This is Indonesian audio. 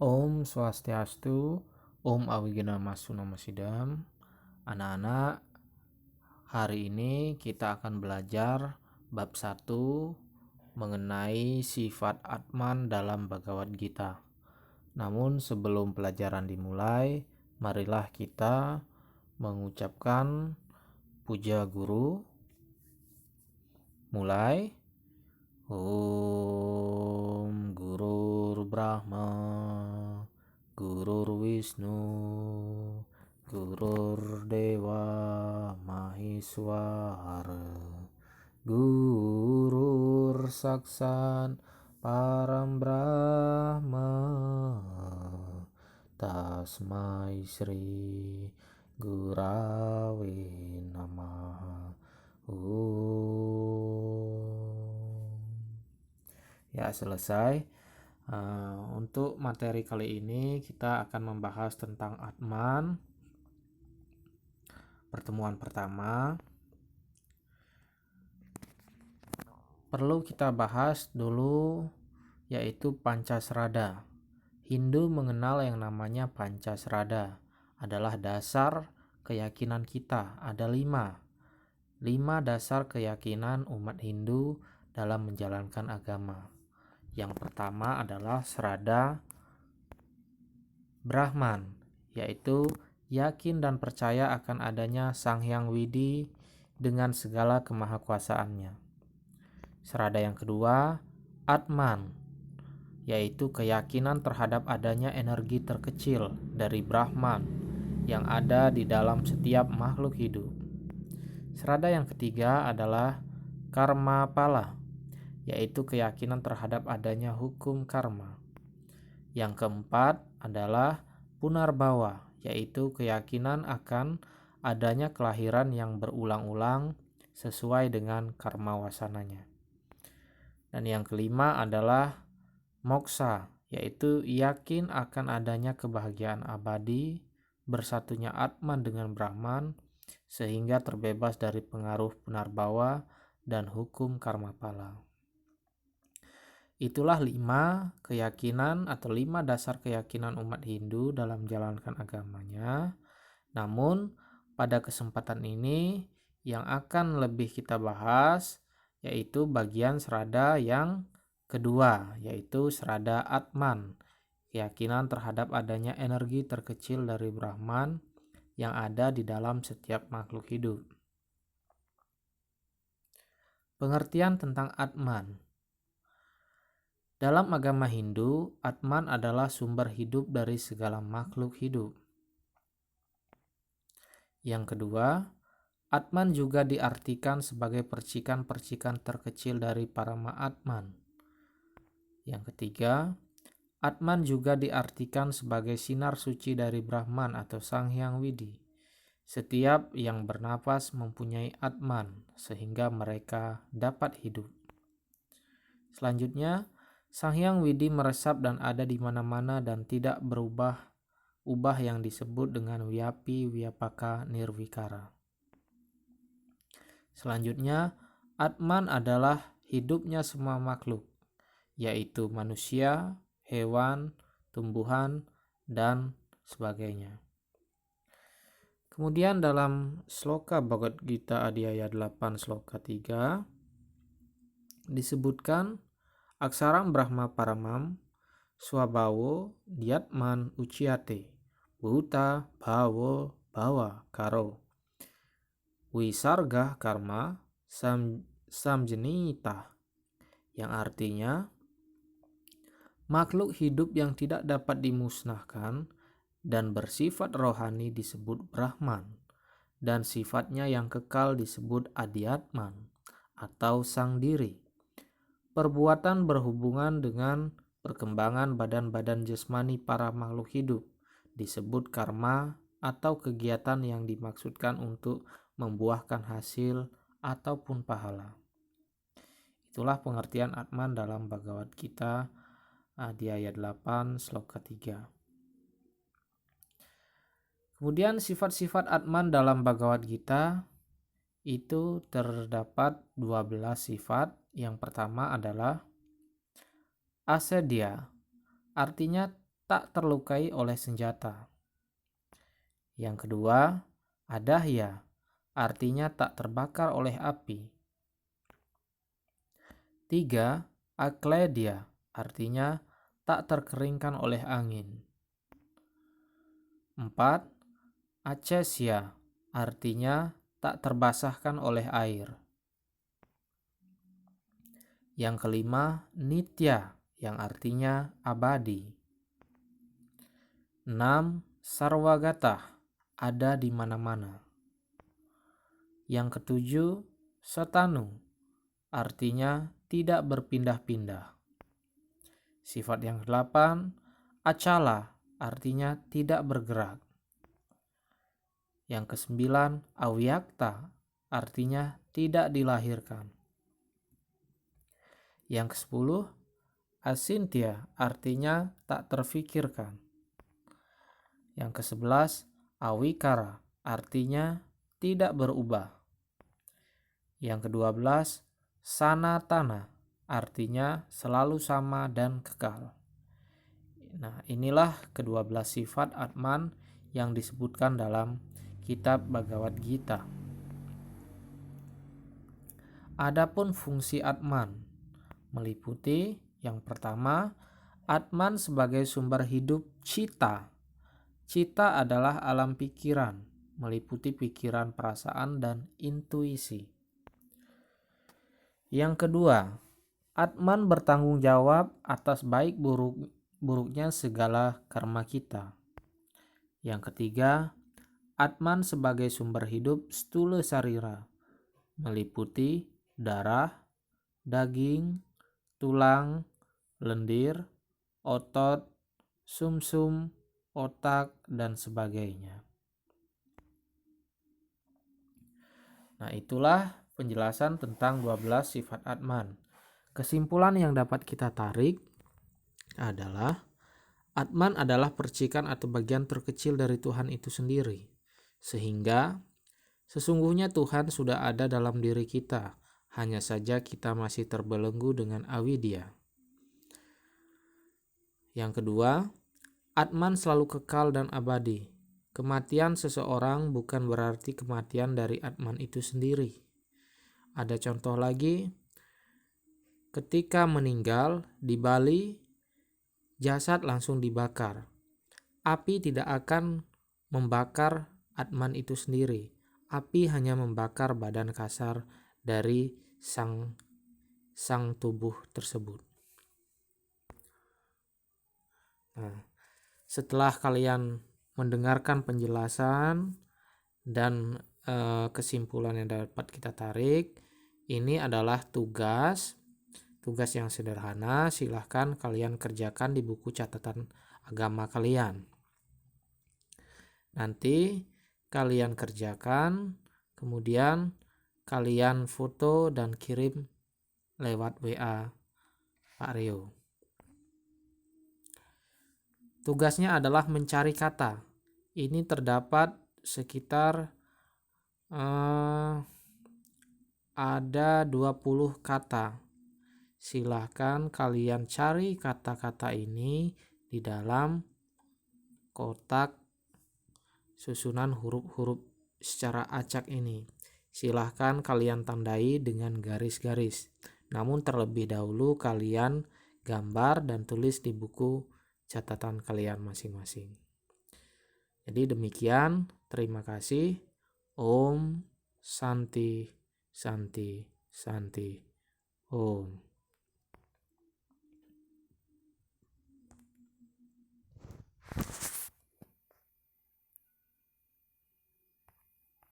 Om Swastiastu, Om Awigenamasu Namo Sidam. Anak-anak, hari ini kita akan belajar bab 1 mengenai sifat Atman dalam Bhagavad Gita. Namun sebelum pelajaran dimulai, marilah kita mengucapkan puja guru. Mulai. Om Gurur Brahma Gurur Wisnu Gurur Dewa Maheswara Gurur Saksat Param Brahma Tasmai Sri Gurave Namaha. Ya, selesai. Untuk materi kali ini kita akan membahas tentang Atman. Pertemuan pertama perlu kita bahas dulu, yaitu Pancasrada. Hindu mengenal yang namanya Pancasrada, adalah dasar keyakinan kita. Ada 5 dasar keyakinan umat Hindu dalam menjalankan agama. Yang pertama adalah Srada Brahman, yaitu yakin dan percaya akan adanya Sang Hyang Widi dengan segala kemahakuasaannya. Srada yang kedua, Atman, yaitu keyakinan terhadap adanya energi terkecil dari Brahman yang ada di dalam setiap makhluk hidup. Srada yang ketiga adalah Karma Pala, yaitu keyakinan terhadap adanya hukum karma. Yang keempat adalah Punarbawa, yaitu keyakinan akan adanya kelahiran yang berulang-ulang sesuai dengan karma wasananya. Dan yang kelima adalah Moksha, yaitu yakin akan adanya kebahagiaan abadi, bersatunya Atman dengan Brahman, sehingga terbebas dari pengaruh Punarbawa dan hukum karma pala. Itulah 5 keyakinan atau 5 dasar keyakinan umat Hindu dalam menjalankan agamanya. Namun pada kesempatan ini yang akan lebih kita bahas yaitu bagian Srada yang kedua, yaitu Srada Atman, keyakinan terhadap adanya energi terkecil dari Brahman yang ada di dalam setiap makhluk hidup. Pengertian tentang Atman. Dalam agama Hindu, Atman adalah sumber hidup dari segala makhluk hidup. Yang kedua, Atman juga diartikan sebagai percikan-percikan terkecil dari Parama Atman. Yang ketiga, Atman juga diartikan sebagai sinar suci dari Brahman atau Sang Hyang Widi. Setiap yang bernapas mempunyai Atman sehingga mereka dapat hidup. Selanjutnya, Sang Hyang Widi meresap dan ada di mana-mana dan tidak berubah yang disebut dengan Wyapi Vyapaka Nirvikara. Selanjutnya, Atman adalah hidupnya semua makhluk, yaitu manusia, hewan, tumbuhan, dan sebagainya. Kemudian dalam Sloka Bhagavad Gita Adhyaya 8 Sloka 3 disebutkan Aksaram Brahma Paramam Swabhawo Dyatman Uciyate Bhuta Bhawo Bhawa Karo Wisarga Karma Samjenita, yang artinya makhluk hidup yang tidak dapat dimusnahkan dan bersifat rohani disebut Brahman, dan sifatnya yang kekal disebut Adhyatman atau sang diri. Perbuatan berhubungan dengan perkembangan badan-badan jasmani para makhluk hidup disebut karma atau kegiatan yang dimaksudkan untuk membuahkan hasil ataupun pahala. Itulah pengertian Atman dalam Bhagavad Gita Adhyaya 8 Sloka 3. Kemudian sifat-sifat Atman dalam Bhagavad Gita itu terdapat 12 sifat. Yang pertama adalah asedya, artinya tak terlukai oleh senjata. Yang kedua, adahya, artinya tak terbakar oleh api. 3. Akledia, artinya tak terkeringkan oleh angin. 4. Acesya, artinya tak terbasahkan oleh air. Yang kelima, nitya, yang artinya abadi. 6. Sarwagata, ada di mana-mana. Yang ketujuh, satanu, artinya tidak berpindah-pindah. Sifat yang kedelapan, acala, artinya tidak bergerak. Yang kesembilan, awyakta, artinya tidak dilahirkan. Yang kesepuluh, asintya, artinya tak terfikirkan. Yang kesebelas, awikara, artinya tidak berubah. Yang kedua belas, sanatana, artinya selalu sama dan kekal. Nah, inilah kedua belas sifat Atman yang disebutkan dalam kitab Bhagavad Gita. Adapun fungsi Atman meliputi yang pertama, Atman sebagai sumber hidup cita. Cita adalah alam pikiran, meliputi pikiran, perasaan, dan intuisi. Yang kedua, Atman bertanggung jawab atas baik buruknya segala karma kita. Yang ketiga, Atman sebagai sumber hidup stula sarira, meliputi darah, daging, tulang, lendir, otot, sumsum, otak, dan sebagainya. Nah, itulah penjelasan tentang 12 sifat Atman. Kesimpulan yang dapat kita tarik adalah Atman adalah percikan atau bagian terkecil dari Tuhan itu sendiri. Sehingga sesungguhnya Tuhan sudah ada dalam diri kita, hanya saja kita masih terbelenggu dengan avidya. Yang kedua, Atman selalu kekal dan abadi. Kematian seseorang bukan berarti kematian dari Atman itu sendiri. Ada contoh lagi, ketika meninggal di Bali, jasad langsung dibakar. Api tidak akan membakar Atman itu sendiri. Api hanya membakar badan kasar dari sang tubuh tersebut. Nah, setelah kalian mendengarkan penjelasan dan kesimpulan yang dapat kita tarik, ini adalah tugas yang sederhana. Silahkan kalian kerjakan di buku catatan agama kalian. Nanti kalian kerjakan, kemudian kalian foto dan kirim lewat WA Pak Rio. Tugasnya adalah mencari kata. Ini terdapat sekitar ada 20 kata. Silahkan kalian cari kata-kata ini di dalam kotak susunan huruf-huruf secara acak ini. Silahkan kalian tandai dengan garis-garis. Namun terlebih dahulu kalian gambar dan tulis di buku catatan kalian masing-masing. Jadi demikian, terima kasih. Om Santi Santi Santi Om.